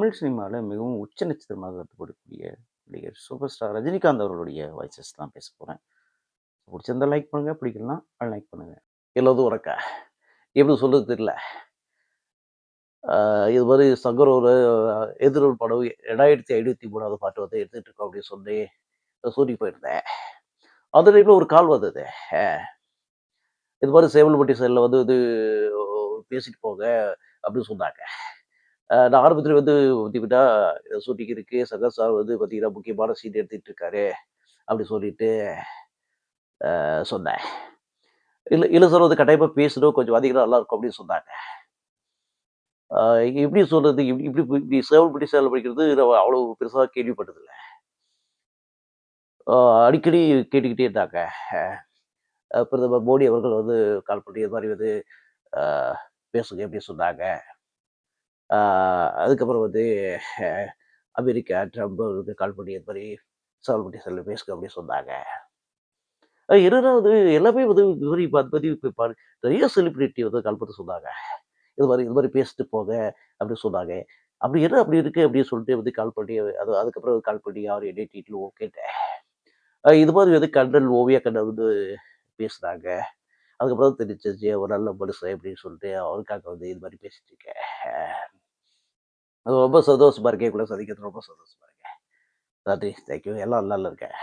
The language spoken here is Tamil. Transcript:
தமிழ் சினிமால மிகவும் உச்ச நட்சத்திரமாக கருதப்படக்கூடிய நடிகர் சூப்பர் ஸ்டார் ரஜினிகாந்த் அவர்களுடைய வாய்ஸஸ் தான் பேச போறேன். புடிச்சிருந்தா லைக் பண்ணுங்க, பிடிக்கலனா அன்லைக் பண்ணுங்க. எல்லோதும் உறக்க. எப்படி சொல்றது தெரியல. இது மாரி சங்கர் ஒரு எதிரொலி படம் 2553வது பாட்டு வந்து எடுத்துட்டு இருக்கோம் அப்படின்னு சொல்லி ஷூட்டிங் போயிருந்தேன். அந்த டைம்ல ஒரு கால் வந்தது. அ இது மாரி சேவல்பட்டி சைடுல வந்து இது பேசிட்டு போங்க அப்படின்னு சொன்னாங்க. நான் ஆரம்பத்தில வந்து பார்த்தீங்கன்னா, ஷூட்டிங் இருக்கு. சங்கர் சார் வந்து பார்த்தீங்கன்னா, முக்கியமான சீன் எடுத்துட்டு இருக்காரு. அப்படி சொல்லிட்டு சொன்னேன். இல்ல சார் வந்து கட்டாயமா பேசணும். கொஞ்சம் வந்தீங்கன்னா நல்லாயிருக்கும் அப்படின்னு சொன்னாங்க. அ எப்படி சொல்றது? இப்படி இப்படி இப்படி சேவல்பட்டி சேவல் படிக்கிறது நம்ம அவ்வளோ பெருசா கேள்விப்பட்டதில்ல. அ அடிக்கடி கேட்டுக்கிட்டே இருந்தாங்க. பிரதமர் மோடி அவர்கள் வந்து கால் பண்ணி இது மாரி வந்து அ பேசுங்க அப்படின்னு சொன்னாங்க. அ அதுக்கப்புறம் வந்து அ அமெரிக்கா ட்ரம்ப் அவருக்கு கால் பண்ணி இது மாரி சேவல்பட்டி சேவல் பேசுங்க அப்படின்னு சொன்னாங்க. என்னன்னா வந்து எல்லாமே வந்து இது மாரி பாரு நெறைய செலிபிரிட்டி வந்து கால் பண்ண சொன்னாங்க. இது மாரி பேசிட்டு போங்க அப்படின்னு சொன்னாங்க. அப்படி என்ன அப்படி இருக்கு அப்படின்னு சொல்லிட்டு வந்து கால் பண்ணி அதுக்கப்புறம் கால் பண்ணி யார் என்ன டீட்டெயில் கேட்டேன். இது மாதிரி வந்து கண்ணன், ஓவியா கண்ணன் வந்து பேசுனாங்க. அதுக்கப்புறம் தான் தெரிஞ்சுச்சு ஒரு நல்ல மனுஷன் அப்படின்னு சொல்லிட்டு அவருக்காக வந்து இது மாரி பேசிட்டு இருக்கேன். அது ரொம்ப சந்தோஷமா இருக்கு. என் கூட சந்திக்கிறது ரொம்ப சந்தோஷமா இருக்கு. நன்றி. தேங்க்யூ. எல்லாம் நல்லா இருக்கேன்.